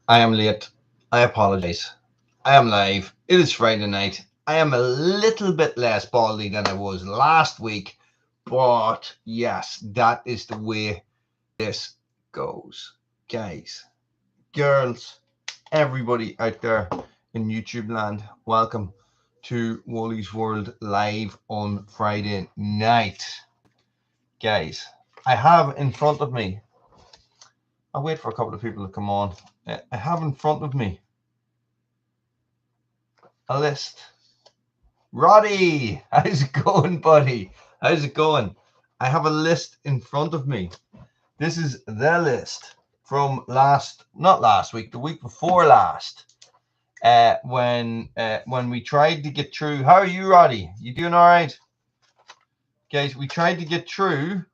I am late. I apologize. I am live. It is Friday night. I am a little bit less baldy than I was last week, but yes, that is the way this goes. Guys, girls, everybody out there in YouTube land, welcome to Woolys World live on Friday night. Guys, I have in front of me, I'll wait for a couple of people to come on. I have in front of me a list. Roddy, how's it going, buddy? How's it going? I have a list in front of me. This is the list from not last week, the week before last. When we tried to get through. How are you, Roddy? You doing all right? Guys, we tried to get through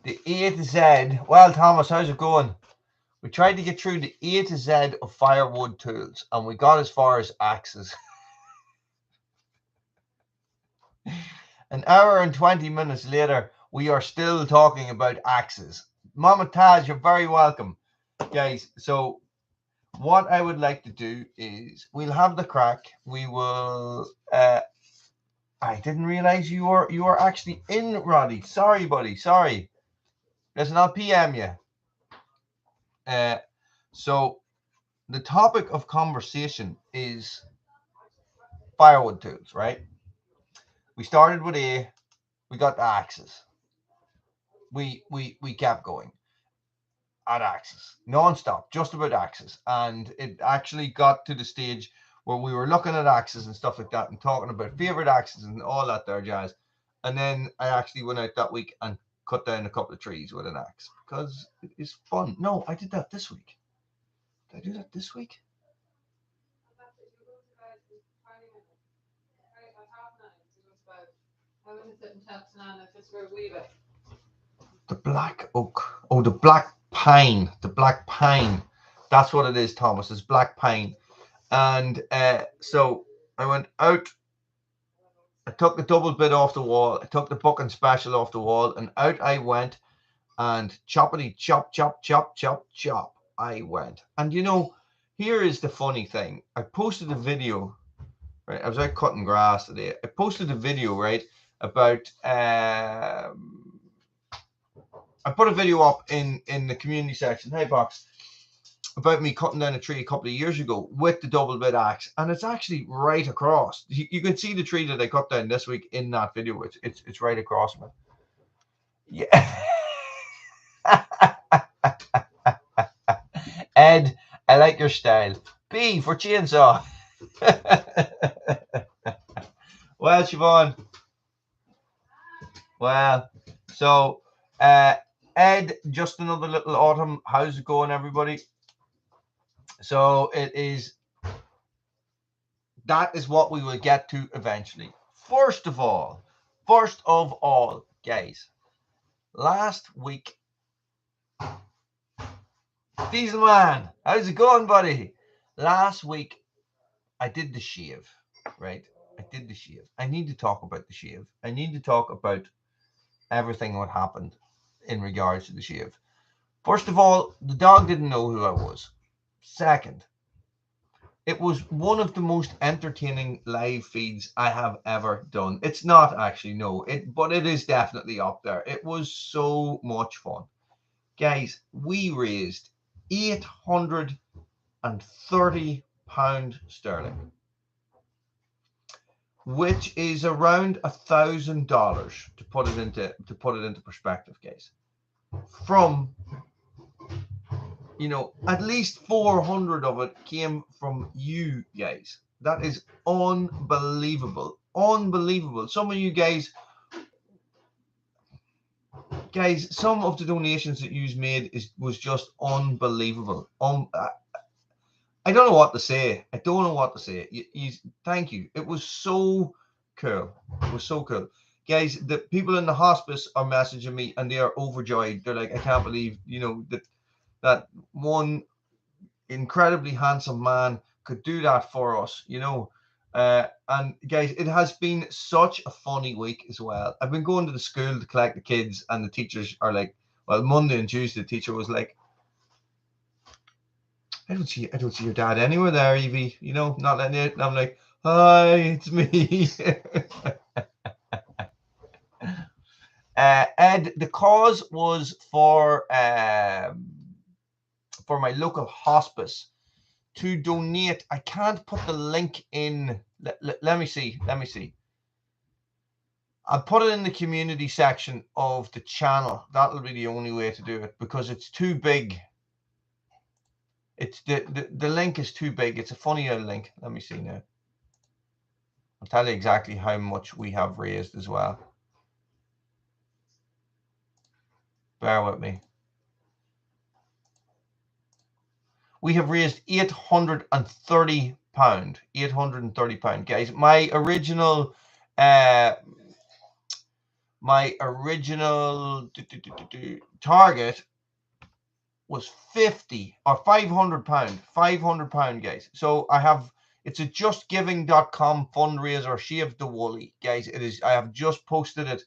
the A to Z. Well, Thomas, how's it going? We tried to get through the A to Z of firewood tools, and we got as far as axes. An hour and 20 minutes later, we are still talking about axes. Mama Taz, you're very welcome. Guys, so what I would like to do is we'll have the crack. We will I didn't realize you were actually in, Roddy. Sorry, buddy. Sorry. Listen, I'll PM you. So the topic of conversation is firewood tools, right? We started with A, we got the axes. We kept going at axes non-stop, just about axes, and it actually got to the stage where we were looking at axes and stuff like that and talking about favorite axes and all that there jazz. And then I actually went out that week and cut down a couple of trees with an axe because it is fun. No, I did that this week. Did I do that this week? The black oak. Oh, the black pine. The black pine. That's what it is, Thomas. It's black pine. And so I went out. I took the double bit off the wall. I took the bucking special off the wall, and out I went. And choppity chop, chop, chop, chop, chop. I went. And you know, here is the funny thing. I posted a video. Right, I was out cutting grass today. I posted a video, right, about I put a video up in the community section, hey box, about me cutting down a tree a couple of years ago with the double bit axe, and it's actually right across. You can see the tree that I cut down this week in that video. It's right across me. Yeah. Ed, I like your style. B for chainsaw. Well, Siobhan. Well, so Ed, just another little autumn. How's it going, everybody? So that is what we will get to eventually. First of all, guys, last week, Diesel Man, how's it going, buddy? Last week, I did the shave, right? I did the shave. I need to talk about the shave. I need to talk about everything what happened in regards to the shave. First of all, the dog didn't know who I was. Second, it was one of the most entertaining live feeds I have ever done. It's not actually, no, but it is definitely up there. It was so much fun. Guys, we raised £830 sterling, which is around $1,000 to put it into perspective, guys. From, at least 400 of it came from you guys. That is unbelievable. Some of you guys, some of the donations that you made was just unbelievable. I don't know what to say. Thank you. It was so cool. Guys, the people in the hospice are messaging me and they are overjoyed. They're like, I can't believe, that one incredibly handsome man could do that for us. And guys, it has been such a funny week as well. I've been going to the school to collect the kids, and the teachers are like, well, Monday and Tuesday, the teacher was like, I don't see your dad anywhere there, Evie. You know, not letting it. And I'm like, hi, it's me. Ed, the cause was for my local hospice to donate. I can't put the link in. Let me see. I'll put it in the community section of the channel. That'll be the only way to do it, because it's too big. It's the link is too big. It's a funny old link. Let me see now. I'll tell you exactly how much we have raised as well. Bear with me. We have raised £830. £830, guys. My original target was 50 or 500 pound. 500 pound, guys. So I have, it's a justgiving.com fundraiser, Shave the Woolly, guys. It is, I have just posted it.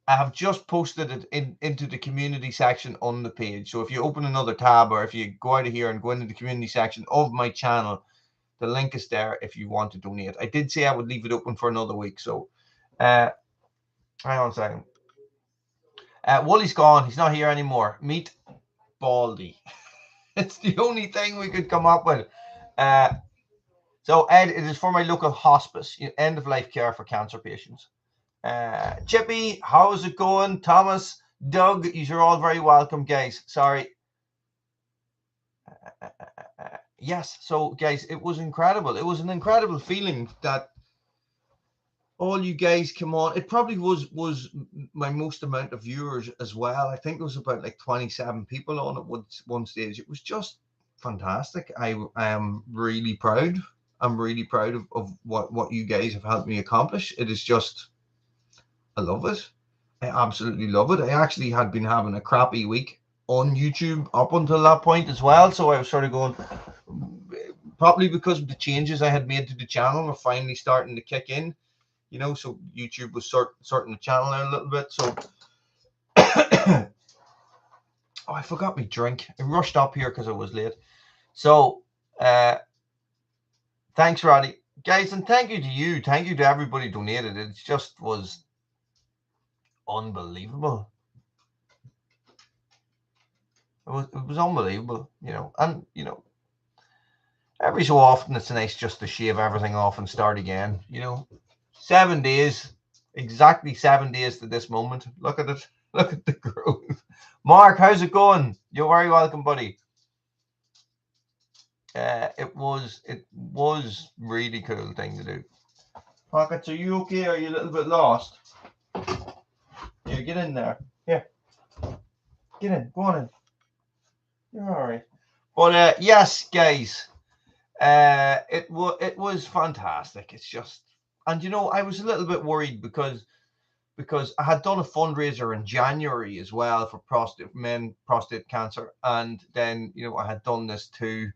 I have just posted it into the community section on the page. So if you open another tab, or if you go out of here and go into the community section of my channel, the link is there if you want to donate. I did say I would leave it open for another week. So hang on a second. Wooly's gone. He's not here anymore. Meet Baldy. It's the only thing we could come up with. So Ed, it is for my local hospice, end of life care for cancer patients. Chippy, how's it going? Thomas, Doug, you're all very welcome, guys. Sorry. Yes, so guys, it was incredible. It was an incredible feeling that all you guys come on. It probably was my most amount of viewers as well. I think there was about like 27 people on at one stage. It was just fantastic. I am really proud. I'm really proud of what you guys have helped me accomplish. It is just, I love it. I absolutely love it. I actually had been having a crappy week on YouTube up until that point as well. So I was sort of going, probably because of the changes I had made to the channel were finally starting to kick in, you know, so YouTube was sorting the channel out a little bit. So, oh, I forgot my drink. I rushed up here because I was late. So, thanks, Roddy. Guys, and thank you to you. Thank you to everybody donated. It just was unbelievable. It was unbelievable, you know. And, you know, every so often it's nice just to shave everything off and start again, you know. 7 days, exactly 7 days to this moment. Look at it. Look at the growth. Mark, how's it going? You're very welcome, buddy. It was really cool thing to do. Pockets, are you okay? Are you a little bit lost? Yeah, get in there. Here. Get in. Go on in. You're all right. But yes, guys, it was fantastic. It's just, and you know, I was a little bit worried because I had done a fundraiser in January as well for prostate cancer, and then, you know, I had done this too,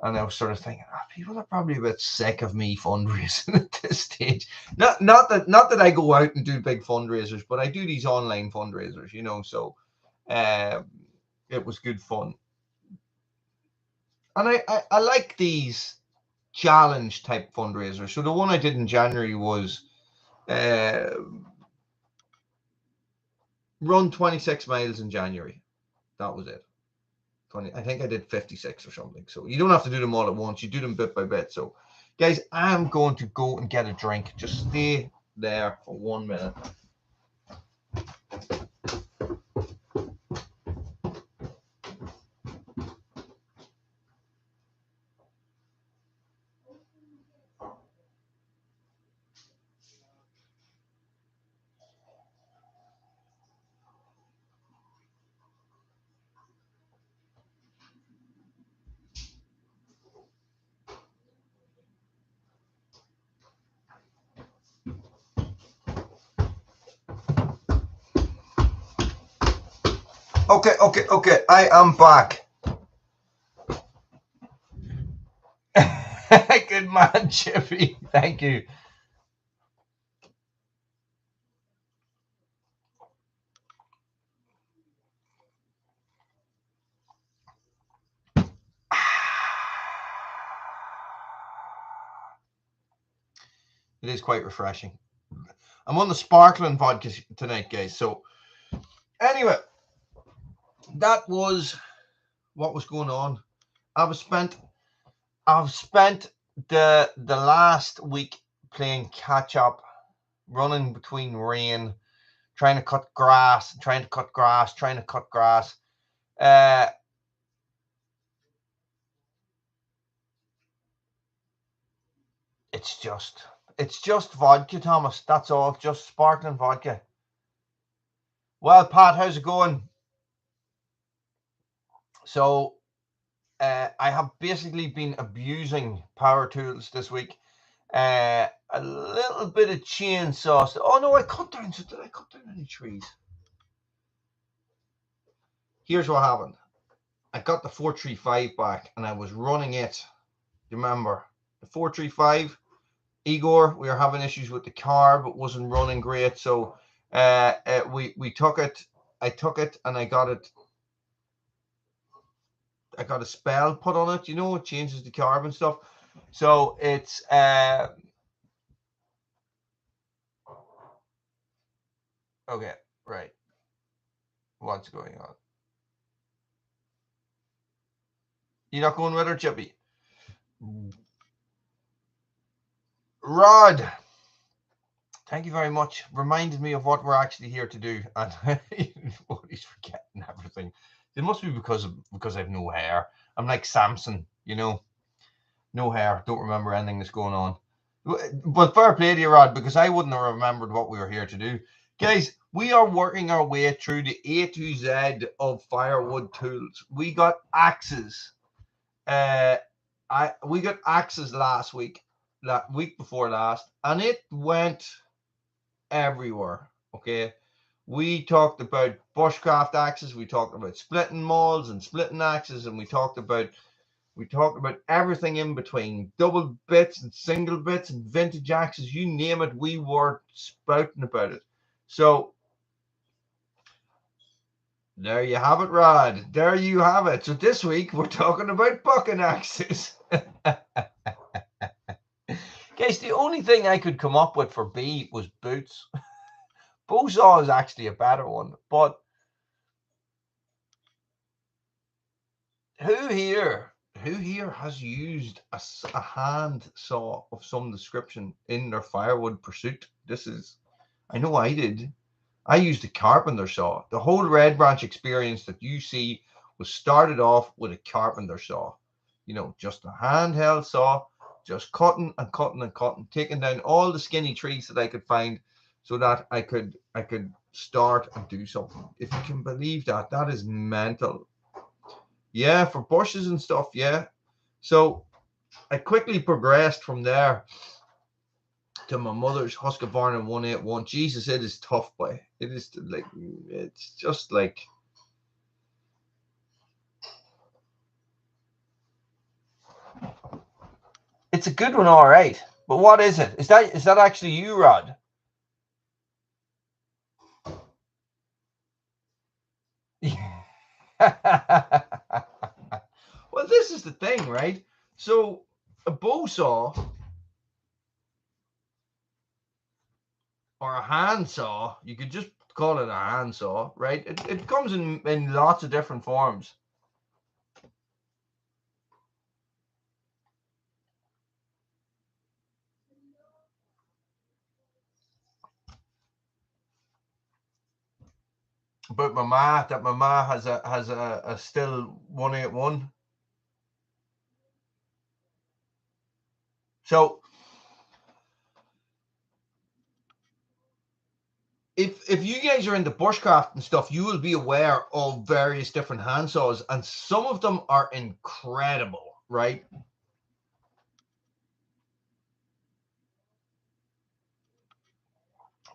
and I was sort of thinking, people are probably a bit sick of me fundraising at this stage. Not that I go out and do big fundraisers, but I do these online fundraisers, you know. So it was good fun. And I like these challenge type fundraisers. So the one I did in January was run 26 miles in January. That was it. I think I did 56 or something. So you don't have to do them all at once. You do them bit by bit. So guys, I'm going to go and get a drink. Just stay there for 1 minute. Okay. I am back. man, Chippy. Thank you. It is quite refreshing. I'm on the sparkling vodka tonight, guys. So anyway, that was what was going on. I've spent the last week playing catch up, running between rain, trying to cut grass. It's just vodka, Thomas. That's all. Just sparkling vodka. Well, Pat, how's it going? So, I have basically been abusing power tools this week. A little bit of chainsaw. Oh no, I cut down. So did I cut down any trees? Here's what happened. I got the 435 back, and I was running it. You remember the 435? Igor, we were having issues with the carb. It wasn't running great, so we took it. I took it, and I got it. I got a spell put on it. You know, it changes the carb and stuff. So it's okay, right. What's going on? You're not going with her, Chippy? Rod, thank you very much. Reminded me of what we're actually here to do, and he's forgetting everything. It must be because I have no hair. I'm like Samson, you know, no hair. Don't remember anything that's going on. But fair play to you, Rod, because I wouldn't have remembered what we were here to do. Guys, we are working our way through the A to Z of firewood tools. We got axes. We got axes last week, that week before last, and it went everywhere. Okay, we talked about bushcraft axes, we talked about splitting mauls and splitting axes, and we talked about everything in between, double bits and single bits and vintage axes, you name it, we were spouting about it. So there you have it, Rod. There you have it. So this week we're talking about bucking axes. Guys, the only thing I could come up with for B was boots. Bowsaw is actually a better one, but who here has used a hand saw of some description in their firewood pursuit? I know I did. I used a carpenter saw. The whole Red Branch experience that you see was started off with a carpenter saw. You know, just a handheld saw, just cutting and cutting and cutting, taking down all the skinny trees that I could find so that I could start and do something. If you can believe that, that is mental. Yeah, for bushes and stuff, yeah. So I quickly progressed from there to my mother's Husqvarna 181. Jesus, it is tough, boy. It is like, it's just like, it's a good one, all right. But what is it? Is that actually you, Rod? Well, this is the thing, right? So a bow saw or a hand saw, you could just call it a hand saw, right? It comes in lots of different forms. But my ma has a still 181. So if you guys are into bushcraft and stuff, you will be aware of various different hand saws, and some of them are incredible, right?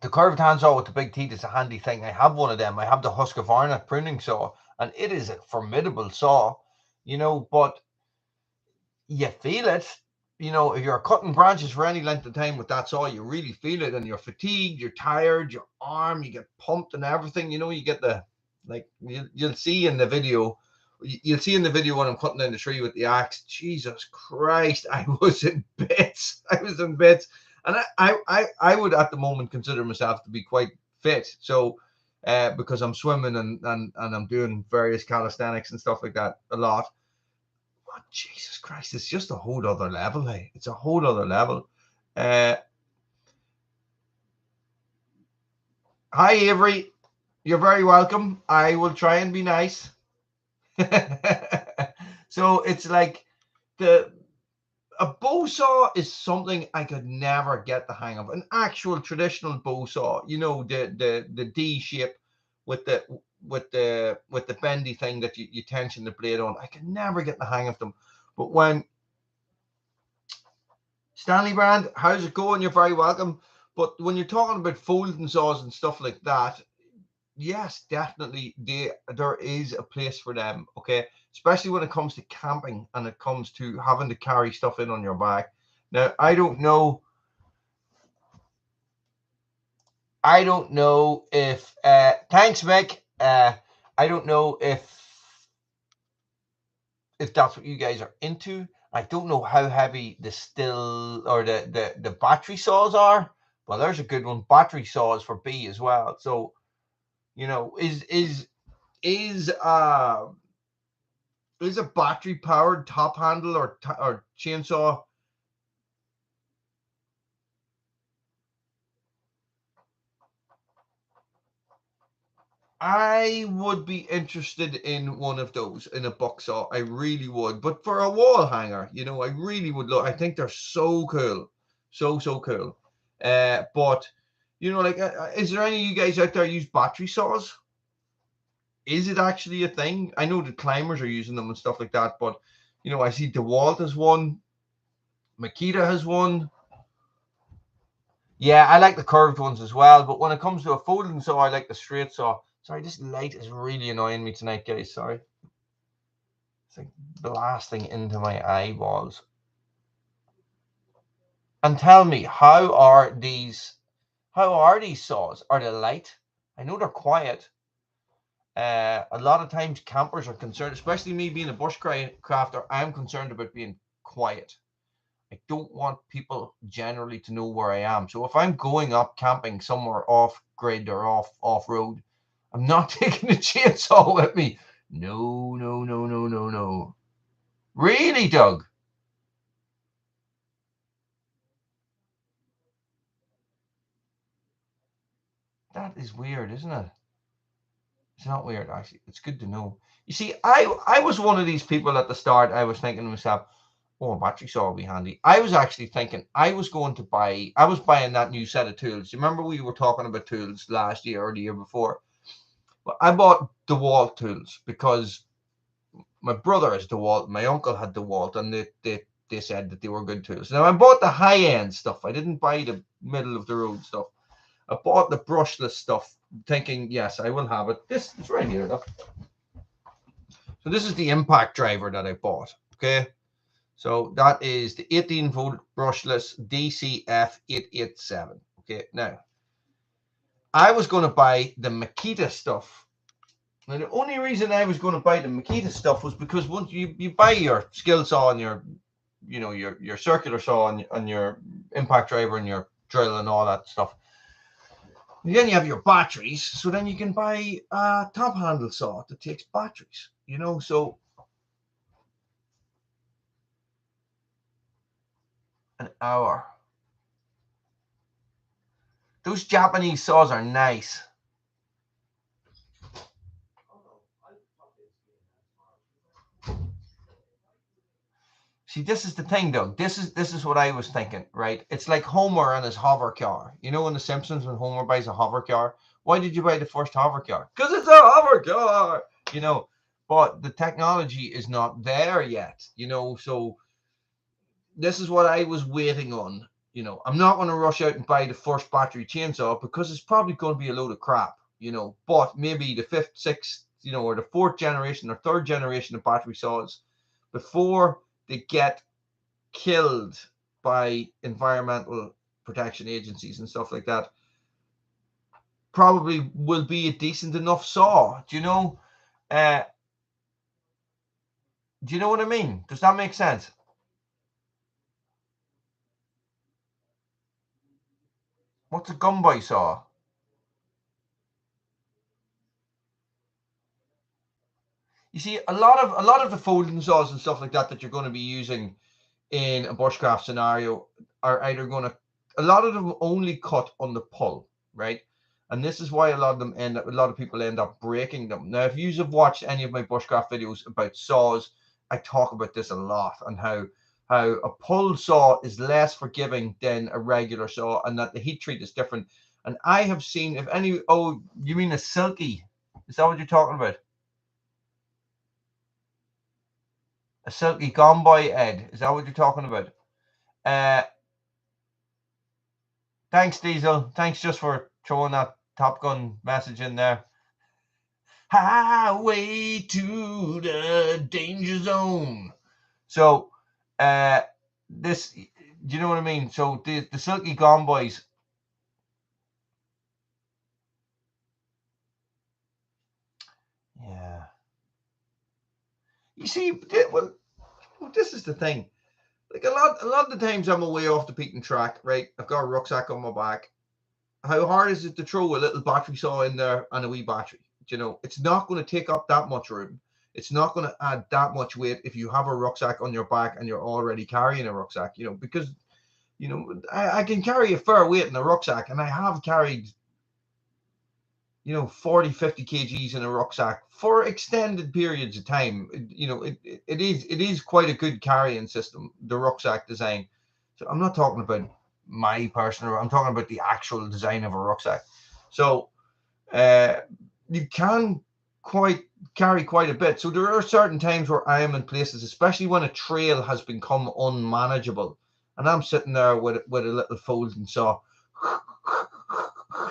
The curved hand saw with the big teeth is a handy thing. I have one of them. I have the Husqvarna pruning saw, and it is a formidable saw, you know, but you feel it. you know, if you're cutting branches for any length of time with that saw, you really feel it, and you're fatigued, you're tired, your arm, you get pumped and everything. You know, you get the, like, you'll see in the video. You'll see in the video when I'm cutting down the tree with the axe. Jesus Christ, I was in bits. I was in bits, and I would at the moment consider myself to be quite fit. So, because I'm swimming and I'm doing various calisthenics and stuff like that a lot. Oh, Jesus Christ, it's just a whole other level, hey. It's a whole other level. Hi, Avery. You're very welcome. I will try and be nice. So it's like a bow saw is something I could never get the hang of. An actual traditional bow saw, you know, the D shape with the bendy thing that you tension the blade on. I could never get the hang of them. But when Stanley Brand, how's it going? You're very welcome. But when you're talking about folding saws and stuff like that, yes, definitely there is a place for them, okay? Especially when it comes to camping and it comes to having to carry stuff in on your back. Now, I don't know if thanks, Mick. I don't know if that's what you guys are into. I don't know how heavy the still or the battery saws are. Well, there's a good one. Battery saws for B as well. So, you know, is a battery powered top handle or chainsaw I would be interested in one of those, in a buck saw. I really would. But for a wall hanger, you know, I really would look. I think they're so cool. So cool. But, you know, like, is there any of you guys out there use battery saws? Is it actually a thing? I know the climbers are using them and stuff like that, but, you know, I see Dewalt has one. Makita has one. Yeah, I like the curved ones as well. But when it comes to a folding saw, I like the straight saw. Sorry, this light is really annoying me tonight, guys. Sorry. It's like blasting into my eyeballs. And tell me, how are these saws? Are they light? I know they're quiet. A lot of times campers are concerned, especially me being a bushcrafter, I'm concerned about being quiet. I don't want people generally to know where I am. So if I'm going up camping somewhere off grid or off road, I'm not taking a chainsaw with me. No. Really, Doug? That is weird, isn't it? It's not weird, actually. It's good to know. You see, I was one of these people at the start. I was thinking to myself, oh, a battery saw will be handy. I was actually thinking I was buying that new set of tools. You remember we were talking about tools last year or the year before? But I bought Dewalt tools because my brother has Dewalt, my uncle had Dewalt, and they said that they were good tools. Now, I bought the high-end stuff. I didn't buy the middle-of-the-road stuff. I bought the brushless stuff, thinking, yes, I will have it. This is right here, look. So this is the impact driver that I bought, okay? So that is the 18-volt brushless DCF887, okay? Now, I was going to buy the Makita stuff. Now, the only reason I was going to buy the Makita stuff was because once you buy your skill saw and your, you know, your circular saw and your impact driver and your drill and all that stuff, then you have your batteries, so then you can buy a top handle saw that takes batteries, you know. So an hour. Those Japanese saws are nice. See, this is the thing, Doug. This is what I was thinking, right? It's like Homer and his hover car. You know, in The Simpsons, when Homer buys a hover car, why did you buy the first hover car? Because it's a hover car, you know. But the technology is not there yet, you know. So this is what I was waiting on. You know, I'm not going to rush out and buy the first battery chainsaw because it's probably going to be a load of crap, you know. But maybe the fifth, sixth, you know, or the fourth generation or third generation of battery saws before they get killed by environmental protection agencies and stuff like that, probably will be a decent enough saw. Do you know? Do you know what I mean? Does that make sense? What's a gumby saw? You see, a lot of the folding saws and stuff like that that you're going to be using in a bushcraft scenario are either going to, a lot of them only cut on the pull, right? And this is why a lot of people end up breaking them. Now, if you have watched any of my bushcraft videos about saws, I talk about this a lot, and how a pull saw is less forgiving than a regular saw, and that the heat treat is different. And I have seen, if any, oh, you mean a silky? Is that what you're talking about? A silky gomboy, Ed? Is that what you're talking about? Thanks, Diesel. Thanks just for throwing that Top Gun message in there. Highway to the danger zone. So, this, do you know what I mean? So the silky gomboys. Yeah. You see, well, this is the thing. Like a lot of the times I'm away off the beaten track, right? I've got a rucksack on my back. How hard is it to throw a little battery saw in there and a wee battery? You know, it's not going to take up that much room. It's not going to add that much weight if you have a rucksack on your back and you're already carrying a rucksack, you know, because, you know, I can carry a fair weight in a rucksack, and I have carried, you know, 40, 50 kgs in a rucksack for extended periods of time. You know, it is quite a good carrying system, the rucksack design. So I'm not talking about my personal, I'm talking about the actual design of a rucksack. So you can carry quite a bit. So there are certain times where I am in places, especially when a trail has become unmanageable, and I'm sitting there with a little folding saw,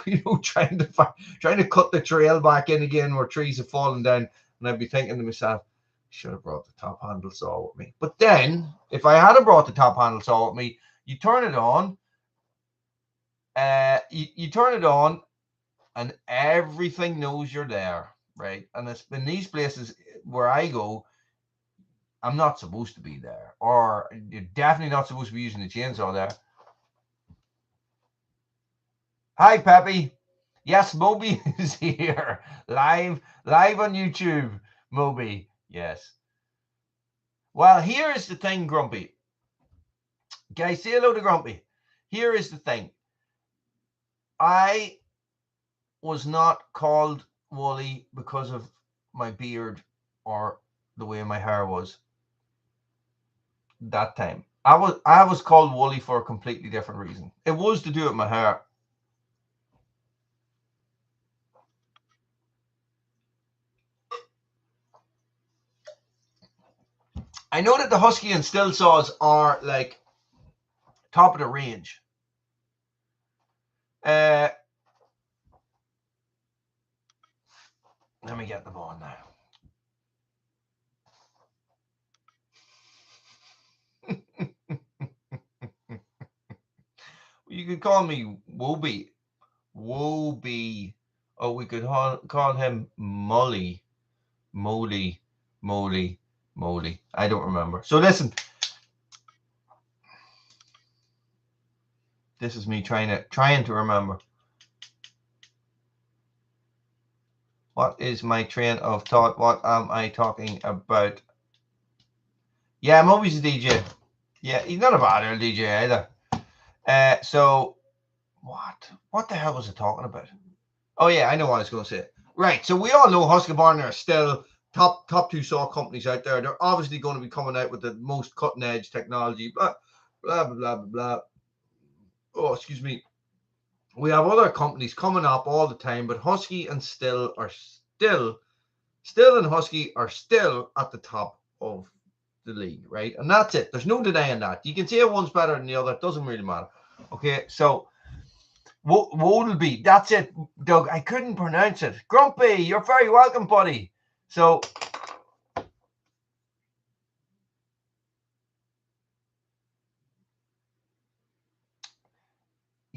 you know, trying to cut the trail back in again where trees have fallen down, and I'd be thinking to myself, should have brought the top handle saw with me. But then, if I had brought the top handle saw with me, you turn it on, you turn it on, and everything knows you're there, right? And it's in these places where I go, I'm not supposed to be there, or you're definitely not supposed to be using the chainsaw there. Hi, Peppy. Yes, Moby is here, live on YouTube. Moby, yes. Well, here is the thing, Grumpy. Guys, say hello to Grumpy. Here is the thing. I was not called Wooly because of my beard or the way my hair was that time. I was called Wooly for a completely different reason. It was to do with my hair. I know that the Husky and still saws are like top of the range. Let me get them on now. You could call me Wooby. Wooby. Oh, we could call him Molly. Moly. I don't remember. So listen. This is me trying to remember. What is my train of thought? What am I talking about? Yeah, Moby's a DJ. Yeah, he's not a bad DJ either. So what the hell was I talking about? Oh yeah, I know what I was going to say. Right, so we all know Husqvarna are still top two saw companies out there. They're obviously going to be coming out with the most cutting edge technology. Blah blah blah blah blah. Oh, excuse me. We have other companies coming up all the time, but Husky and Still and Husky are still at the top of the league, right? And that's it. There's no denying that. You can say one's better than the other. It doesn't really matter. Okay, so Wodleby, that's it, Doug. I couldn't pronounce it. Grumpy, you're very welcome, buddy. So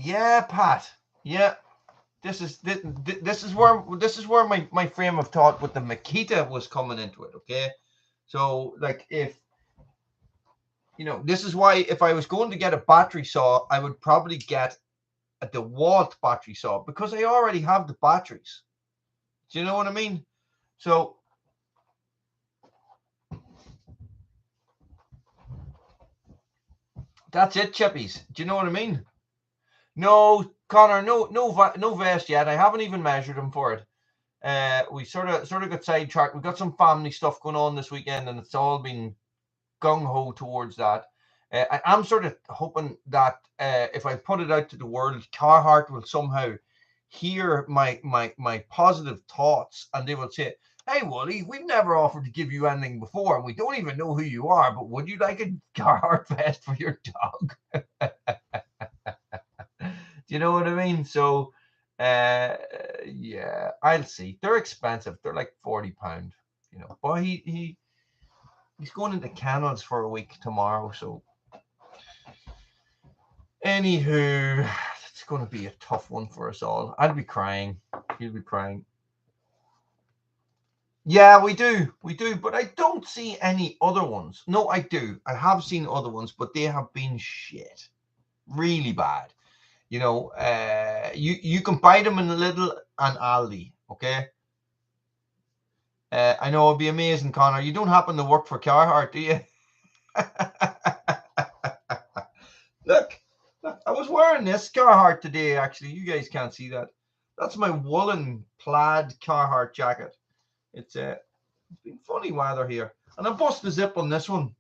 Yeah, Pat. Yeah. This is where my frame of thought with the Makita was coming into it, okay? So like if this is why if I was going to get a battery saw, I would probably get a Dewalt battery saw because I already have the batteries. Do you know what I mean? So that's it, chippies. Do you know what I mean? No, Connor, no vest yet. I haven't even measured him for it. We sort of got sidetracked. We've got some family stuff going on this weekend, and it's all been gung ho towards that. I am sort of hoping that if I put it out to the world, Carhartt will somehow hear my positive thoughts, and they will say, "Hey, Wooly, we've never offered to give you anything before, and we don't even know who you are. But would you like a Carhartt vest for your dog?" Do you know what I mean? So, yeah, I'll see. They're expensive. They're like £40, But he's going into kennels for a week tomorrow. So, anywho, it's going to be a tough one for us all. I'll be crying. He'll be crying. Yeah, we do, but I don't see any other ones. No, I do. I have seen other ones, but they have been shit, really bad. You can buy them in Lidl and Aldi, okay? I know it'd be amazing, Connor. You don't happen to work for Carhartt, do you? Look, I was wearing this Carhartt today, actually. You guys can't see that. That's my woolen plaid Carhartt jacket. It's been funny weather here. And I bust the zip on this one.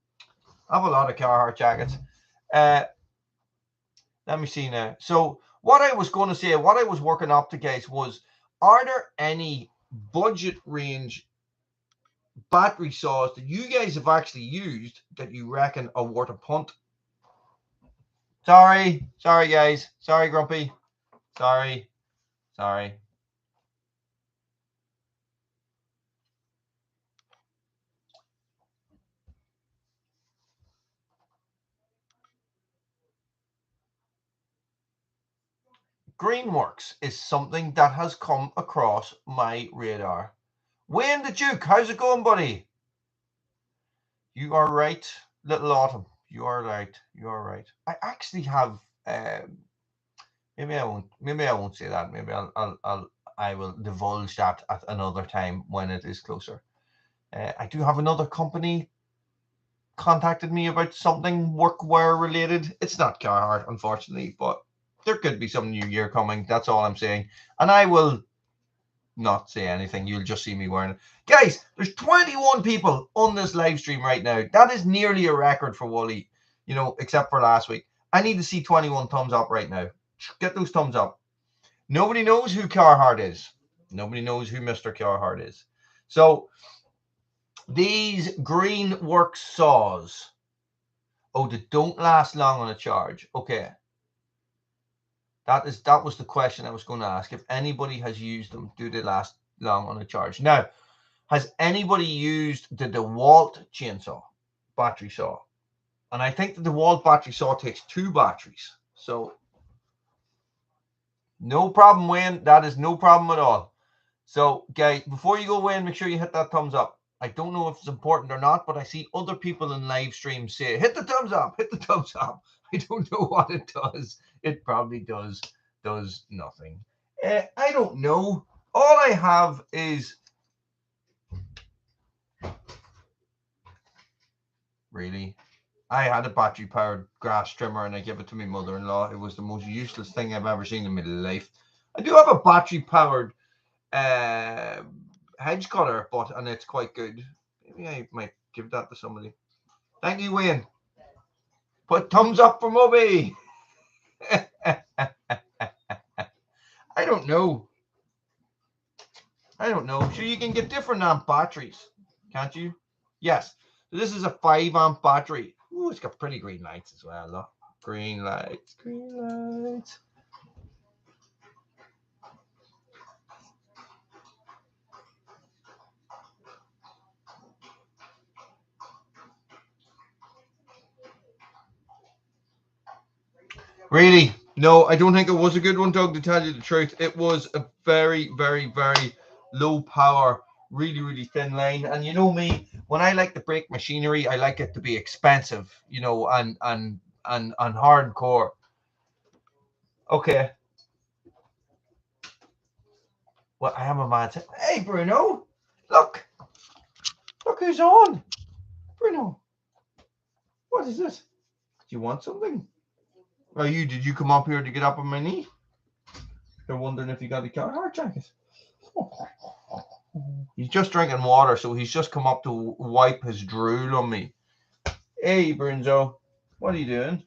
I have a lot of Carhartt jackets. Let me see now. So what I was going to say, what I was working up to, guys, was, are there any budget range battery saws that you guys have actually used that you reckon are worth a punt? Sorry, guys. Sorry, Grumpy. Sorry. Greenworks is something that has come across my radar. Wayne the Duke, how's it going, buddy? You are right, Little Autumn. You are right. I actually have. Maybe I won't. Maybe I won't say that. Maybe I will divulge that at another time when it is closer. I do have another company contacted me about something workwear related. It's not Carhartt, unfortunately, but there could be some new year coming. That's all I'm saying. And I will not say anything. You'll just see me wearing it. Guys, there's 21 people on this live stream right now. That is nearly a record for Wooly, except for last week. I need to see 21 thumbs up right now. Get those thumbs up. Nobody knows who Carhartt is. Nobody knows who Mr. Carhartt is. So these Greenworks saws, they don't last long on a charge. Okay. That was the question I was going to ask. If anybody has used them, do they last long on a charge? Now, has anybody used the Dewalt chainsaw battery saw? And I think the Dewalt battery saw takes 2 batteries. So no problem, Wayne. That is no problem at all. So, guys, before you go, Wayne, make sure you hit that thumbs up. I don't know if it's important or not, but I see other people in live stream say, hit the thumbs up, hit the thumbs up. I don't know what it does. It probably does nothing. I don't know. All I have is... Really? I had a battery-powered grass trimmer and I gave it to my mother-in-law. It was the most useless thing I've ever seen in my life. I do have a battery-powered hedge cutter, and it's quite good. Maybe I might give that to somebody. Thank you, Wayne. Put thumbs up for Moby. I don't know. Sure, you can get different amp batteries, can't you? Yes. So this is a 5 amp battery. Ooh, it's got pretty green lights as well. Look. Green lights. Really? No, I don't think it was a good one, Doug, to tell you the truth. It was a very, very, very low power, really, really thin line. And you know me, when I like to break machinery, I like it to be expensive, you know, and hardcore. Okay. Well, I am a man. Hey, Bruno, look, look who's on. Bruno, what is this? Do you want something? Oh, did you come up here to get up on my knee? They're wondering if you got a Carhartt jacket. He's just drinking water, so he's just come up to wipe his drool on me. Hey, Brunzo, what are you doing?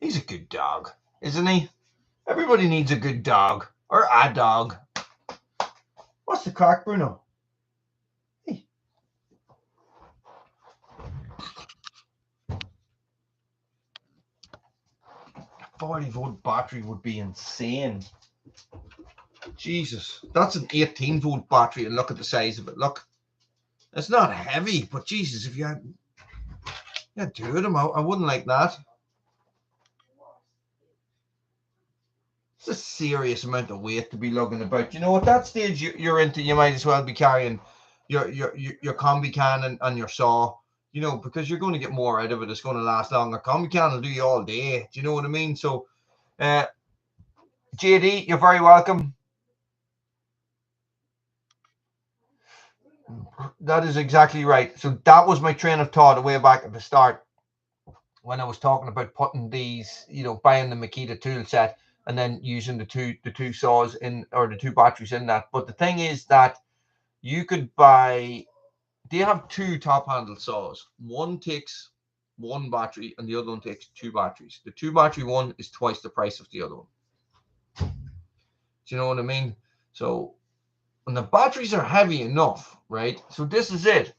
He's a good dog, isn't he? Everybody needs a good dog, or a dog. What's the crack, Bruno? Hey. 40-volt battery would be insane. Jesus, that's an 18-volt battery, and look at the size of it. Look, it's not heavy, but Jesus, if you had two of them, I wouldn't like that. It's a serious amount of weight to be lugging about. You know, at that stage you're into, you might as well be carrying your combi can and your saw, you know, because you're going to get more out of it. It's going to last longer. Combi can will do you all day. Do you know what I mean? So, JD, you're very welcome. That is exactly right. So that was my train of thought way back at the start when I was talking about putting these, you know, buying the Makita tool set and then using the two saws in, or the two batteries in that. But the thing is that you could buy, they have two top handle saws. One takes one battery and the other one takes two batteries. The two battery one is twice the price of the other one. Do you know what I mean? So, and the batteries are heavy enough, right? So this is it.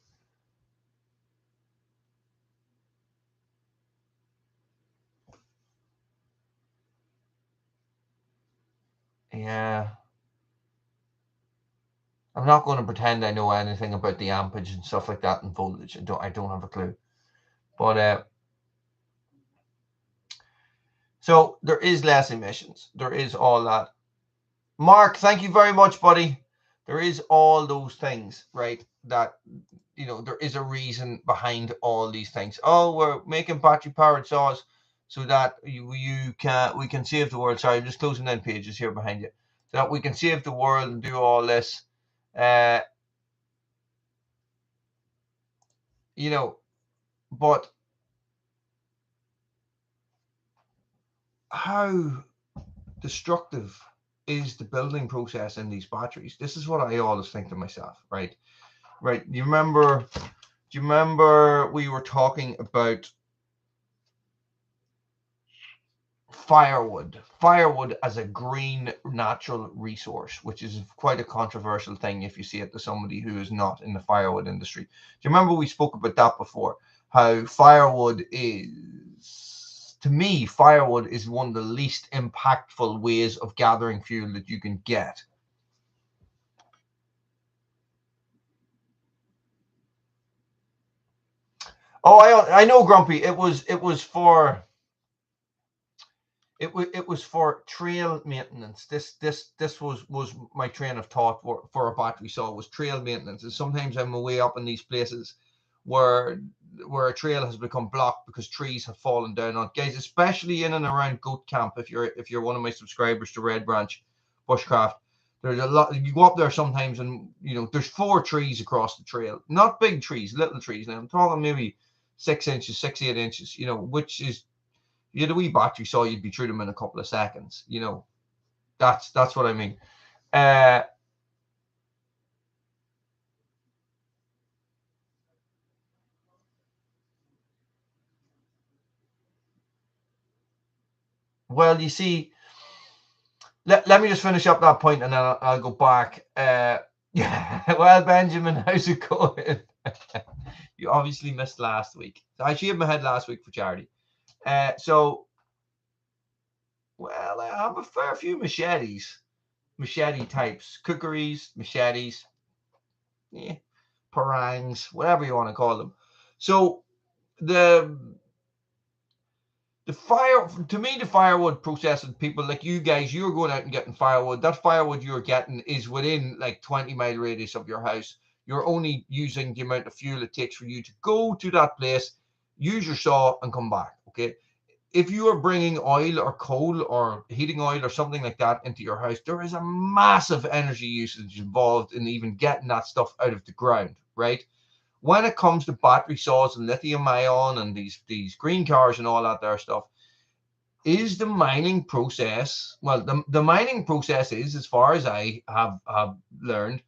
Yeah. I'm not going to pretend I know anything about the ampage and stuff like that and voltage. I don't have a clue. But so there is less emissions. There is all that. Mark, thank you very much, buddy. There is all those things, right? That, you know, there is a reason behind all these things. Oh, we're making battery powered saws so that we can save the world. Sorry, I'm just closing down pages here behind you. So that we can save the world and do all this. You know, but how destructive is the building process in these batteries? This is what I always think to myself, right? Right. Do you remember we were talking about firewood as a green natural resource, which is quite a controversial thing if you see it to somebody who is not in the firewood industry. Do you remember we spoke about that before? How firewood is, to me, firewood is one of the least impactful ways of gathering fuel that you can get. Oh, I know, Grumpy. It was for it was for trail maintenance. This was my train of thought for a battery saw, was trail maintenance. And sometimes I'm away up in these places where a trail has become blocked because trees have fallen down on it. Guys, especially in and around Goat Camp, if you're one of my subscribers to Red Branch Bushcraft, there's a lot. You go up there sometimes and, you know, there's 4 trees across the trail. Not big trees, little trees. Now I'm talking maybe 6 inches, 6, 8 inches, you know, which is, you had a wee battery saw, you'd be through them in a couple of seconds. You know, that's what I mean. Well, you see, let me just finish up that point and then I'll go back. Yeah, well, Benjamin, how's it going? You obviously missed last week. So I shaved my head last week for charity. So, well, I have a fair few machete types, kukris, machetes, yeah, parangs, whatever you want to call them. So the The firewood processing people like you guys, you're going out and getting firewood. That firewood you're getting is within like 20-mile radius of your house. You're only using the amount of fuel it takes for you to go to that place, use your saw, and come back. Okay. If you are bringing oil or coal or heating oil or something like that into your house, there is a massive energy usage involved in even getting that stuff out of the ground, right? When it comes to battery saws and lithium ion and these green cars and all that there stuff, is the mining process, well, the mining process is, as far as I have learned,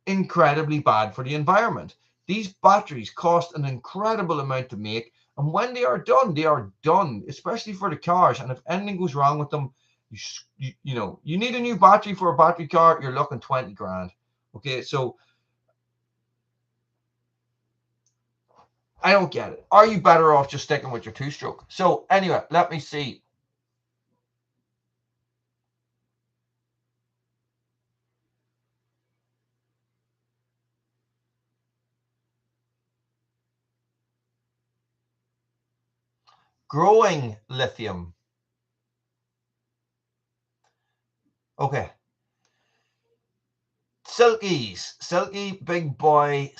incredibly bad for the environment. These batteries cost an incredible amount to make, and when they are done, especially for the cars. And if anything goes wrong with them, you need a new battery for a battery car, you're looking 20 grand. Okay, so I don't get it. Are you better off just sticking with your two-stroke? So anyway, let me see. Growing lithium. Okay. Silky big boy.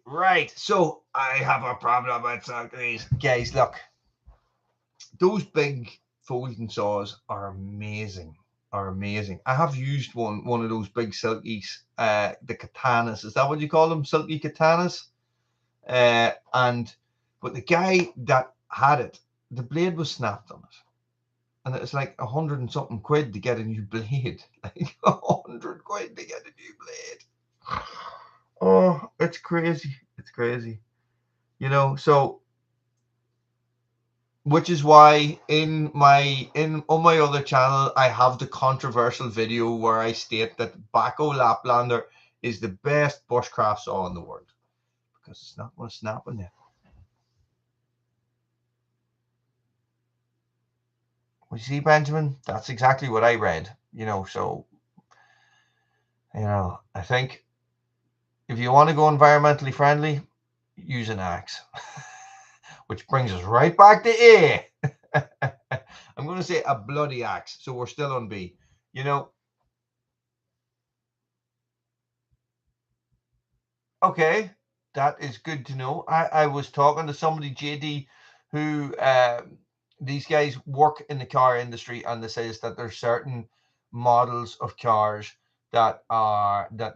Right. So I have a problem with silkies. Guys, look. Those big folding saws are amazing. I have used one of those big silkies, the katanas. Is that what you call them? Silky katanas? But the guy that had it, the blade was snapped on it. And it's like 100 and something quid to get a new blade. Like 100 quid to get a new blade. Oh, it's crazy. So which is why on my other channel I have the controversial video where I state that Baco Laplander is the best bushcraft saw in the world because it's not going to snap on you. Well, you see, Benjamin, that's exactly what I read. So I think if you want to go environmentally friendly, use an axe. Which brings us right back to A. I'm going to say a bloody axe, so we're still on B. Okay, that is good to know. I was talking to somebody, JD, who these guys work in the car industry, and they says that there's certain models of cars that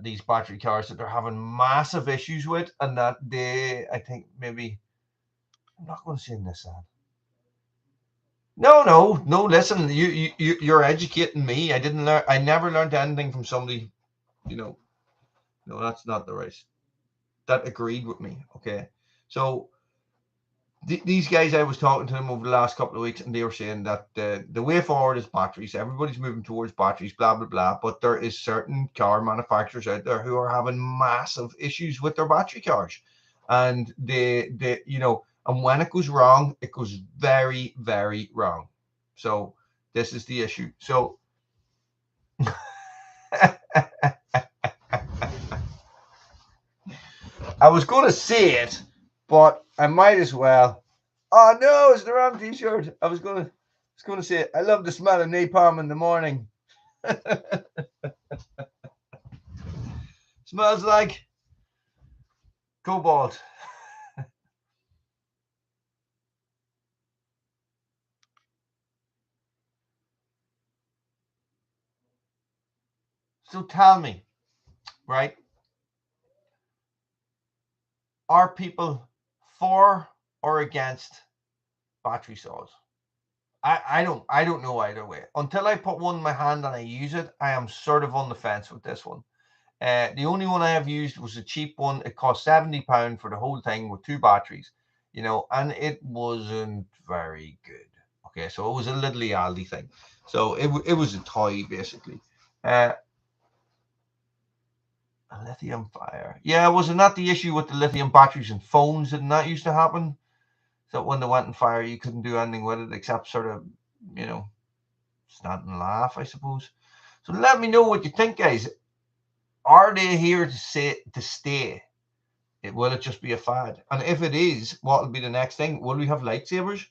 these battery cars that they're having massive issues with, and that I think maybe I'm not going to say this ad. No. Listen, you're educating me. I didn't learn. I never learned anything from somebody. No, that's not the right. That agreed with me. Okay, so these guys, I was talking to them over the last couple of weeks, and they were saying that the way forward is batteries. Everybody's moving towards batteries, blah blah blah. But there is certain car manufacturers out there who are having massive issues with their battery cars, and and when it goes wrong, it goes very, very wrong. So this is the issue. So I was going to say it, but I might as well. Oh no, it's the wrong T-shirt. I was going to say I love the smell of napalm in the morning. Smells like cobalt. So tell me, right? Are people for or against battery saws? I don't know either way. Until I put one in my hand and I use it, I am sort of on the fence with this one. The only one I have used was a cheap one. It cost £70 for the whole thing with 2 batteries, and it wasn't very good. Okay, so it was a little Aldi thing. So it was a toy basically. A lithium fire. Yeah, wasn't that the issue with the lithium batteries and phones? Didn't that used to happen? So when they went on fire, you couldn't do anything with it except sort of, stand and laugh, I suppose. So let me know what you think, guys. Are they here to stay? Will it just be a fad? And if it is, what will be the next thing? Will we have lightsabers?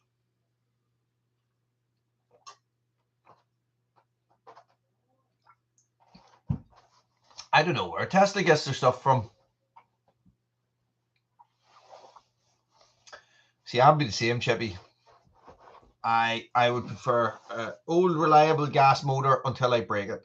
don't know where Tesla gets their stuff from. See, I'd be the same, Chippy. I would prefer old reliable gas motor until I break it.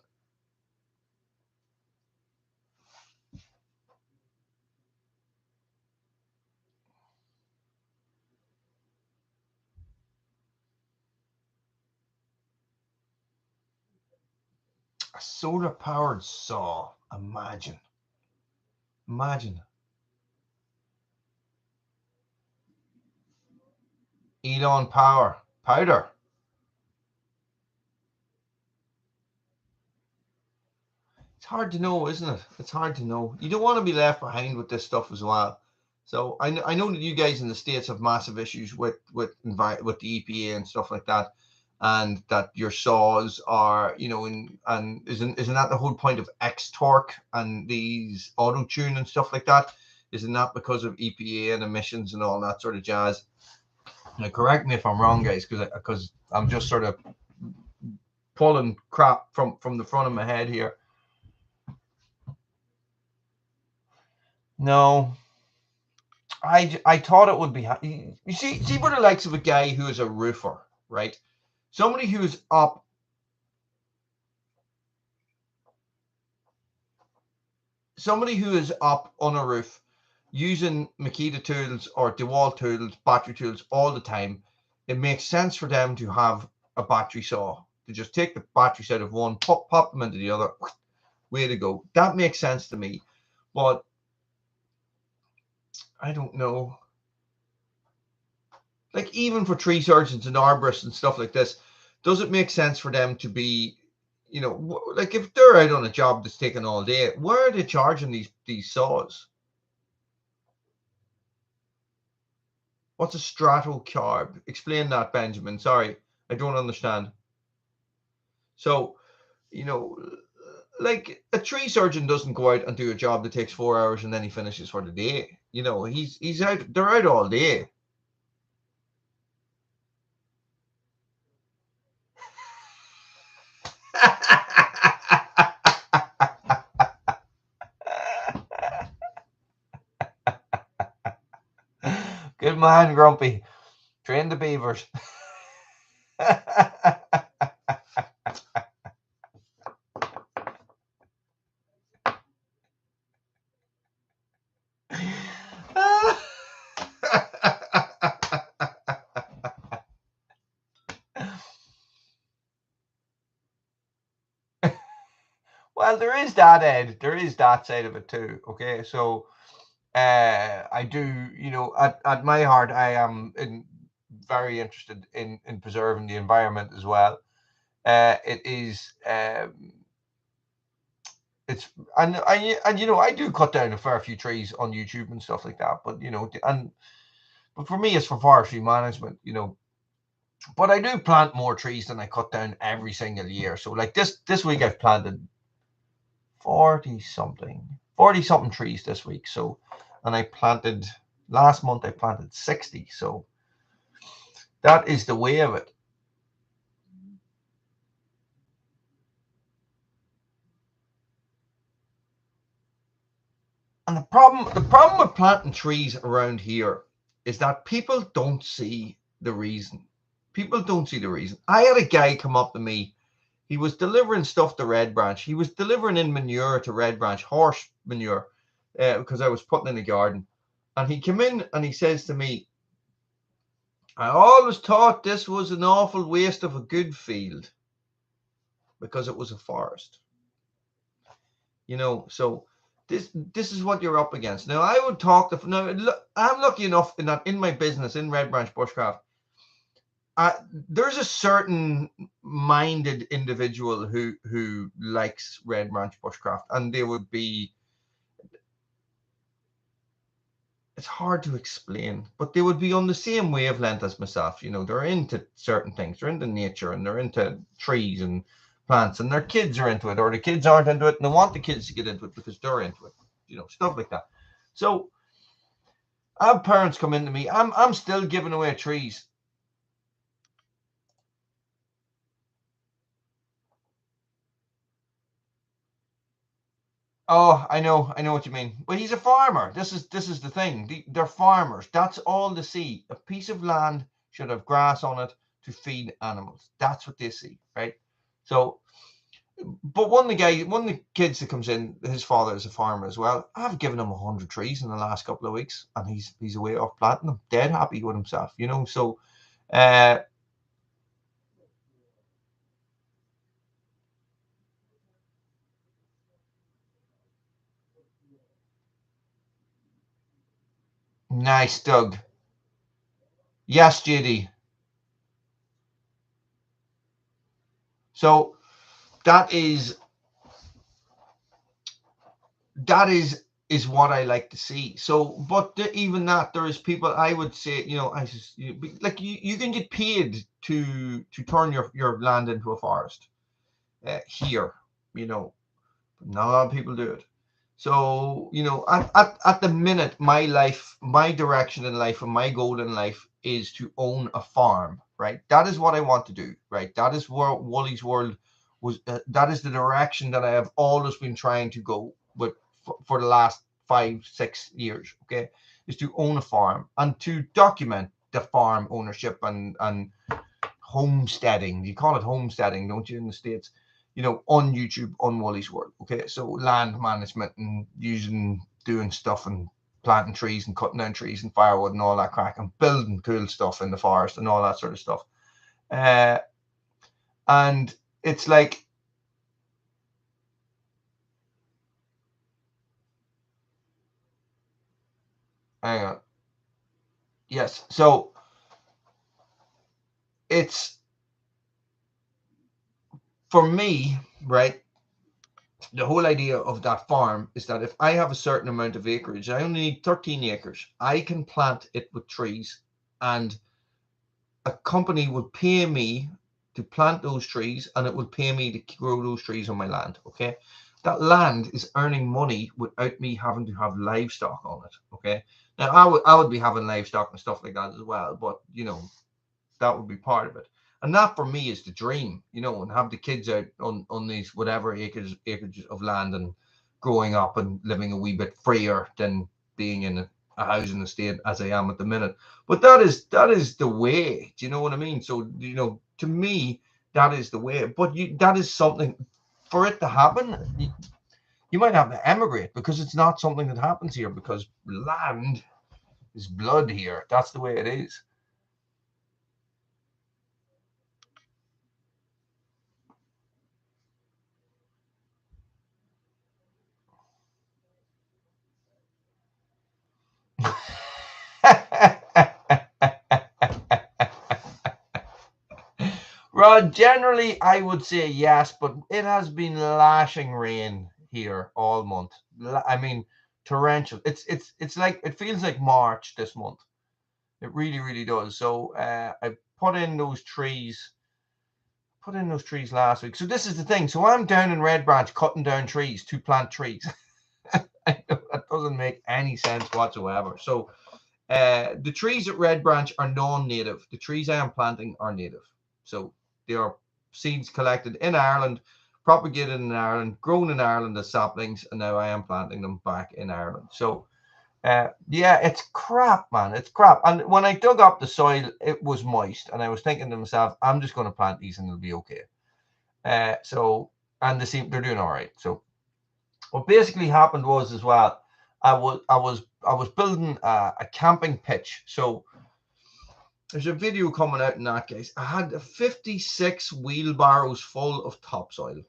A solar powered saw. Imagine. Elon powder. It's hard to know, isn't it? It's hard to know. You don't want to be left behind with this stuff as well. So I know that you guys in the States have massive issues with the EPA and stuff like that, and that your saws are, and isn't that the whole point of x-torq and these auto tune and stuff like that? Isn't that because of EPA and emissions and all that sort of jazz? Now, correct me if I'm wrong, guys, because I'm just sort of pulling crap from the front of my head here. No, I thought it would be. You see what the likes of a guy who is a roofer, right? Somebody who's up. Somebody who is up on a roof using Makita tools or Dewalt tools, battery tools all the time. It makes sense for them to have a battery saw, to just take the batteries out of one, pop them into the other. Way to go. That makes sense to me. But I don't know. Like, even for tree surgeons and arborists and stuff like this, does it make sense for them to be, like if they're out on a job that's taking all day, where are they charging these saws? What's a stratocarb? Explain that, Benjamin. Sorry, I don't understand. So, like a tree surgeon doesn't go out and do a job that takes 4 hours and then he finishes for the day. He's out. They're out all day. Good man, Grumpy. Train the beavers. Well, there is that, Ed. There is that side of it too. Okay, so I do, at my heart, I am very interested in preserving the environment as well. It is, it's, and I do cut down a fair few trees on YouTube and stuff like that. But but for me, it's for forestry management. But I do plant more trees than I cut down every single year. So like this week, I've planted 40 something trees this week. So, and last month I planted 60. So that is the way of it. And the problem with planting trees around here is that people don't see the reason. People don't see the reason. I had a guy come up to me. He was delivering stuff to Red Branch. He was delivering in manure to Red Branch, horse manure, because I was putting in the garden. And he came in and he says to me, I always thought this was an awful waste of a good field because it was a forest. So this is what you're up against. Now, I would talk to, now, I'm lucky enough in that in my business in Red Branch Bushcraft, there's a certain minded individual who likes Red Branch Bushcraft, and they would be, it's hard to explain, but they would be on the same wavelength as myself. They're into certain things. They're into nature and they're into trees and plants, and their kids are into it, or the kids aren't into it and they want the kids to get into it because they're into it, stuff like that. So I have parents come into me. I'm still giving away trees. Oh, I know what you mean. But he's a farmer. This is the thing. They're farmers. That's all they see. A piece of land should have grass on it to feed animals. That's what they see, right? So, but one of the kids that comes in, his father is a farmer as well. I've given him 100 trees in the last couple of weeks, and he's away off planting them, dead happy with himself, you know. So, uh, nice, Doug. Yes, JD. So that is that is what I like to see. So, but even that, there is people. I would say, you know, like you can get paid to turn your land into a forest here. You know, not a lot of people do it. So, you know, at the minute, my life, my direction in life, and my goal in life is to own a farm. Right, that is what I want to do. Right, that is where Woolys World was. That is the direction that I have always been trying to go with for the last 5 6 years. Okay, is to own a farm and to document the farm ownership and homesteading. You call it homesteading, don't you, in the States? You know, on YouTube, on Woolys World. Okay, so land management and doing stuff and planting trees and cutting down trees and firewood and all that crack and building cool stuff in the forest and all that sort of stuff. Uh, and it's like, hang on, yes. So it's for me, right? The whole idea of that farm is that if I have a certain amount of acreage, I only need 13 acres, I can plant it with trees, and a company would pay me to plant those trees, and it would pay me to grow those trees on my land. Okay, that land is earning money without me having to have livestock on it. Okay, now I would be having livestock and stuff like that as well, but you know, that would be part of it. And that for me is the dream, you know, and have the kids out on these whatever acres of land and growing up and living a wee bit freer than being in a housing estate as I am at the minute. But that is the way. Do you know what I mean? So, you know, to me, that is the way. But that is something for it to happen. You might have to emigrate because it's not something that happens here because land is blood here. That's the way it is. Rod, generally, I would say yes, but it has been lashing rain here all month. I mean, torrential. It's like it feels like March this month. It really, really does. So I put in those trees last week. So this is the thing. So I'm down in Red Branch cutting down trees to plant trees. I know that doesn't make any sense whatsoever. So the trees at Red Branch are non-native. The trees I am planting are native. So they are seeds collected in Ireland, propagated in Ireland, grown in Ireland as saplings, and now I am planting them back in Ireland. So yeah, it's crap, man. It's crap. And when I dug up the soil, it was moist, and I was thinking to myself, I'm just going to plant these and it'll be okay. So and they're doing all right. So what basically happened was as well, I was building a camping pitch. So there's a video coming out in that case. I had 56 wheelbarrows full of topsoil.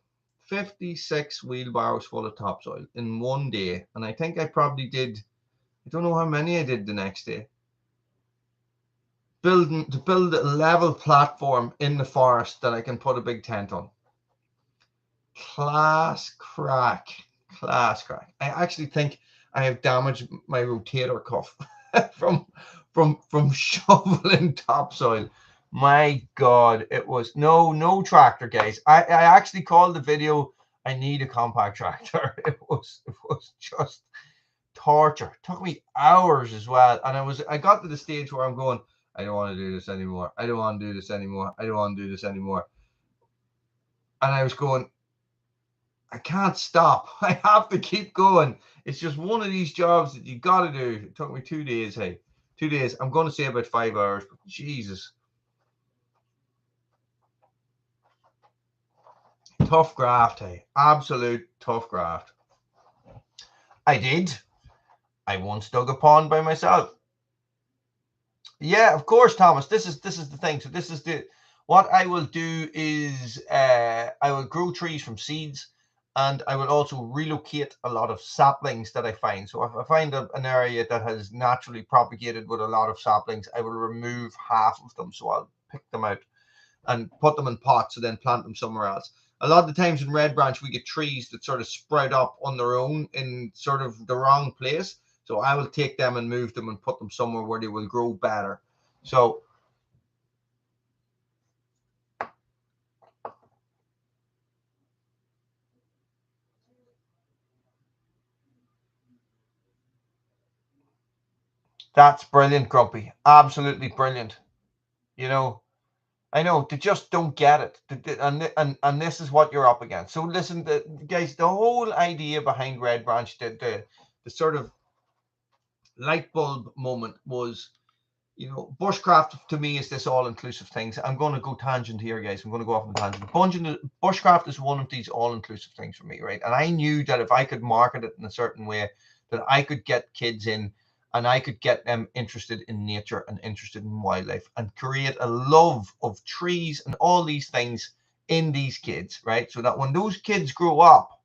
56 wheelbarrows full of topsoil in one day. And I think I probably did, I don't know how many I did the next day. To build a level platform in the forest that I can put a big tent on. Class crack. Class crack. I actually think I have damaged my rotator cuff from shoveling topsoil. My God, it was no tractor, guys. I actually called the video, I need a compact tractor. It was just torture. It took me hours as well. And I got to the stage where I'm going, I don't want to do this anymore. I don't want to do this anymore. I don't want to do this anymore. And I was going, I can't stop. I have to keep going. It's just one of these jobs that you got to do. It took me 2 days. Hey, 2 days. I'm going to say about 5 hours, but Jesus. Tough graft, hey. Absolute tough graft. I did. I once dug a pond by myself. Yeah, of course, Thomas. This is the thing. So this is the what I will do is I will grow trees from seeds, and I will also relocate a lot of saplings that I find. So if I find an area that has naturally propagated with a lot of saplings, I will remove half of them. So I'll pick them out and put them in pots and then plant them somewhere else. A lot of the times in Red Branch, we get trees that sort of sprout up on their own in sort of the wrong place. So I will take them and move them and put them somewhere where they will grow better. So that's brilliant, Grumpy. Absolutely brilliant. You know, I know they just don't get it, and this is what you're up against. So listen, guys, the whole idea behind Red Branch, the sort of light bulb moment was, you know, bushcraft to me is this all-inclusive things. I'm going to go tangent here, guys. I'm going to go off on a tangent. Bushcraft is one of these all-inclusive things for me, right? And I knew that if I could market it in a certain way, that I could get kids in and I could get them interested in nature and interested in wildlife and create a love of trees and all these things in these kids, right? So that when those kids grow up,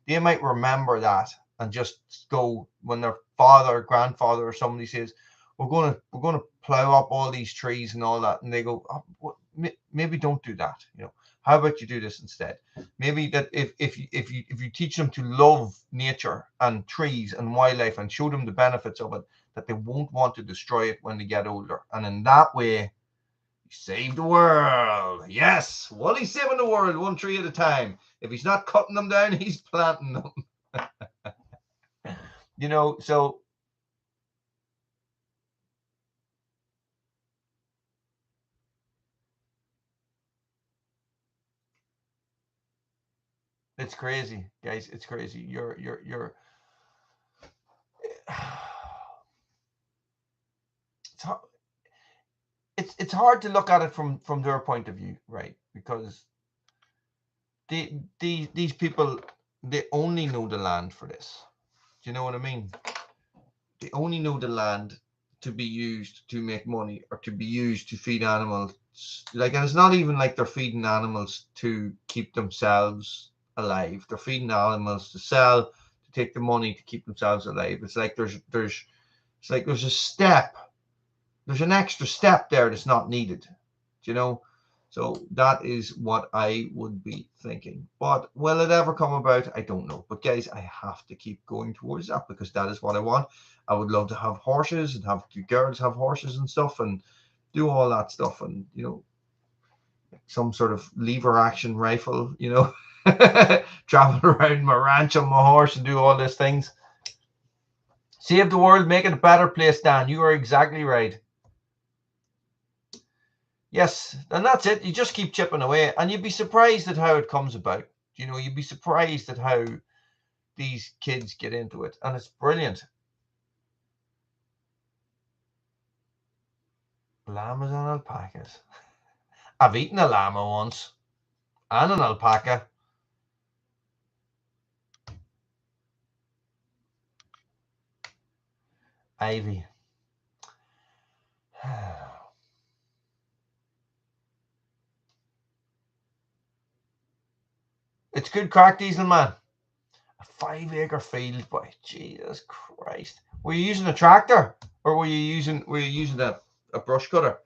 they might remember that and just go when their father or grandfather or somebody says, we're going to plow up all these trees and all that, and they go, oh, well, maybe don't do that. You know, how about you do this instead? Maybe that if you teach them to love nature and trees and wildlife and show them the benefits of it, that they won't want to destroy it when they get older. And in that way, you save the world. Yes, Wally's saving the world one tree at a time. If he's not cutting them down, he's planting them. You know, so it's crazy, guys. It's crazy. You're it's hard to look at it from their point of view, right? Because these people, they only know the land for this. Do you know what I mean? They only know the land to be used to make money or to be used to feed animals. Like, and it's not even like they're feeding animals to keep themselves alive. They're feeding animals to sell, to take the money to keep themselves alive. It's like there's a step, there's an extra step there that's not needed. Do you know? So that is what I would be thinking. But will it ever come about? I don't know. But guys, I have to keep going towards that because that is what I want. I would love to have horses and have the girls have horses and stuff and do all that stuff and, you know, some sort of lever action rifle, you know, travel around my ranch on my horse and do all these things. Save the world, make it a better place, Dan. You are exactly right. Yes, and that's it. You just keep chipping away, and you'd be surprised at how it comes about. You know, you'd be surprised at how these kids get into it, and it's brilliant. Llamas and alpacas. I've eaten a llama once, and an alpaca. Ivy. It's good crack, Diesel Man. A 5-acre field, boy. Jesus Christ. Were you using a tractor, or were you using a brush cutter?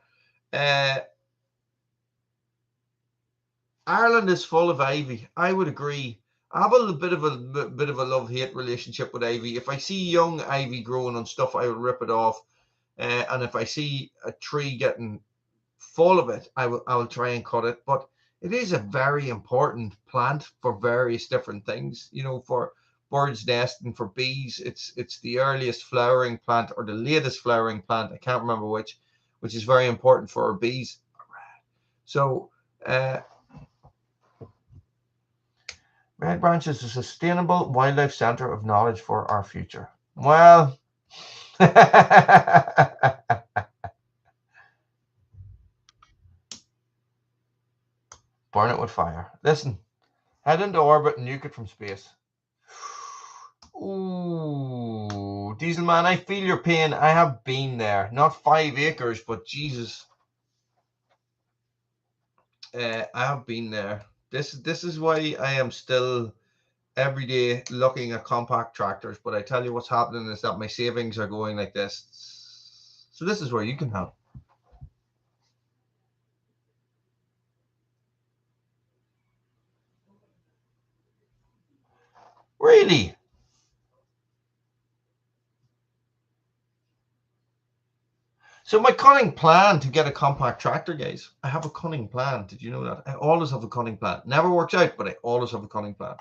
Ireland is full of ivy. I would agree. I have a bit of a love-hate relationship with ivy. If I see young ivy growing on stuff, I will rip it off. And if I see a tree getting full of it, I will try and cut it. But it is a very important plant for various different things. You know, for birds' nesting, for bees, it's the earliest flowering plant or the latest flowering plant. I can't remember which is very important for our bees. So Red Branch is a sustainable wildlife center of knowledge for our future. Well, burn it with fire. Listen, head into orbit and nuke it from space. Ooh, Diesel Man, I feel your pain. I have been there. Not 5 acres, but Jesus. I have been there. This is why I am still every day looking at compact tractors. But I tell you what's happening is that my savings are going like this. So this is where you can help. Really? So my cunning plan to get a compact tractor, guys, I have a cunning plan. Did you know that? I always have a cunning plan. Never works out, but I always have a cunning plan.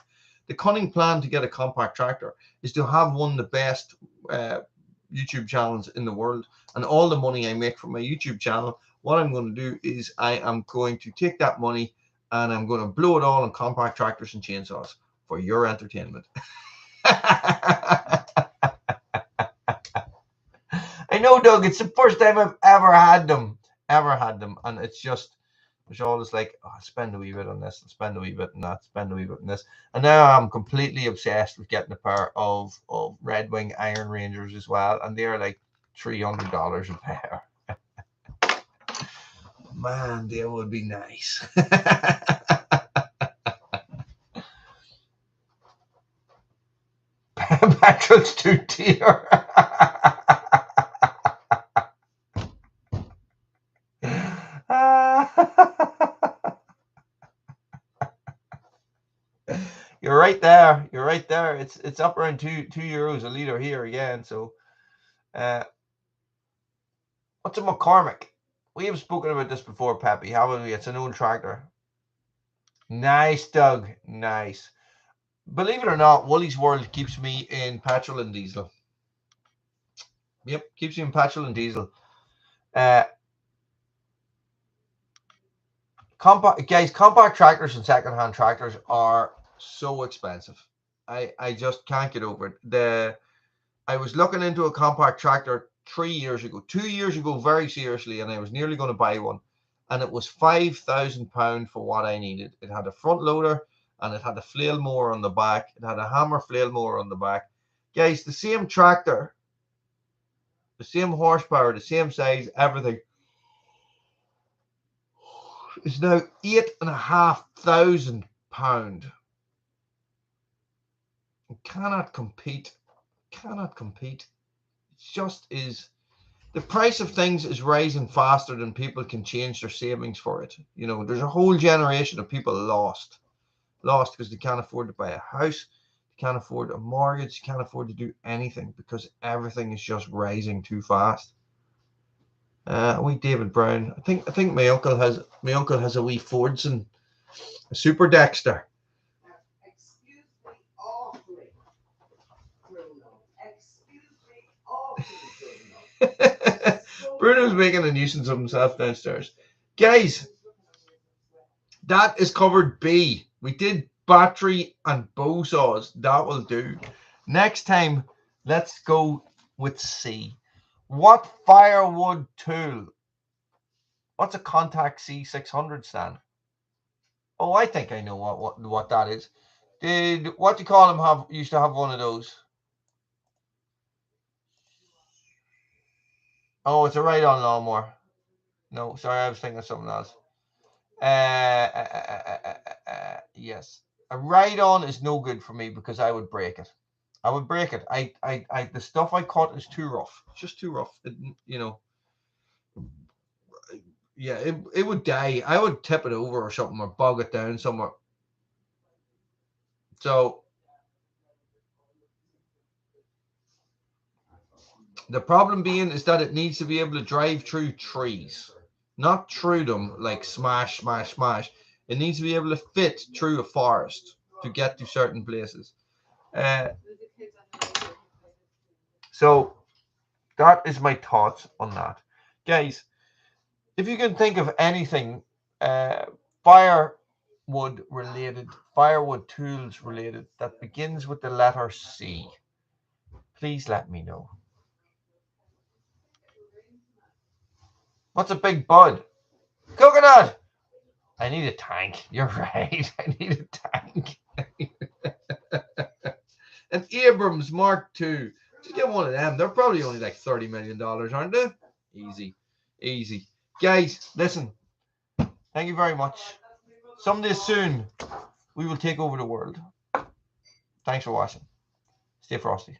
The cunning plan to get a compact tractor is to have one of the best YouTube channels in the world. And all the money I make from my YouTube channel, what I'm going to do is I am going to take that money and I'm going to blow it all on compact tractors and chainsaws for your entertainment. I know, Doug, it's the first time I've ever had them. And it's just, it's always like, oh, spend a wee bit on this, and spend a wee bit on that, spend a wee bit on this. And now I'm completely obsessed with getting a pair of Red Wing Iron Rangers as well. And they're like $300 a pair. Man, they would be nice. Patrick's too dear. You're right there. You're right there. It's up around two euros a litre here again. So what's a McCormick? We have spoken about this before, Peppy, haven't we? It's an old tractor. Nice, Doug. Nice. Believe it or not, Woolys World keeps me in petrol and diesel. Yep, keeps me in petrol and diesel. Compact tractors and second-hand tractors are so expensive. I just can't get over it. I was looking into a compact tractor 2 years ago, very seriously, and I was nearly going to buy one. And it was £5,000 for what I needed. It had a front loader and it had a flail mower on the back. It had a hammer flail mower on the back. Guys, the same tractor, the same horsepower, the same size, everything is now £8,500. Cannot compete. Cannot compete. It just is. The price of things is rising faster than people can change their savings for it. You know, there's a whole generation of people lost because they can't afford to buy a house, they can't afford a mortgage, they can't afford to do anything because everything is just rising too fast. Wee David Brown. I think my uncle has a wee Fordson, a Super Dexter. Excuse me awfully, Bruno. Excuse me awfully, Bruno. Bruno's making a nuisance of himself downstairs. Guys, that is covered B. We did battery and bow saws. That will do. Next time, let's go with C. What firewood tool? What's a Contact C600 stand? Oh, I think I know what that is. Did what do you call him used to have one of those? Oh, it's a ride-on lawnmower. No, sorry, I was thinking of something else. Yes, a ride-on is no good for me because I would break it. I would break it. The stuff I cut is too rough. It's just too rough. You know. Yeah, it would die. I would tip it over or something or bog it down somewhere. So the problem being is that it needs to be able to drive through trees, not through them like smash, smash, smash. It needs to be able to fit through a forest to get to certain places. So that is my thoughts on that. Guys, if you can think of anything, fire related, firewood tools related, that begins with the letter C, please let me know. What's a big bud? Coconut! I need a tank. You're right. I need a tank. An Abrams Mark II. Just get one of them. They're probably only like $30 million, aren't they? Easy. Easy. Guys, listen. Thank you very much. Someday soon, we will take over the world. Thanks for watching. Stay frosty.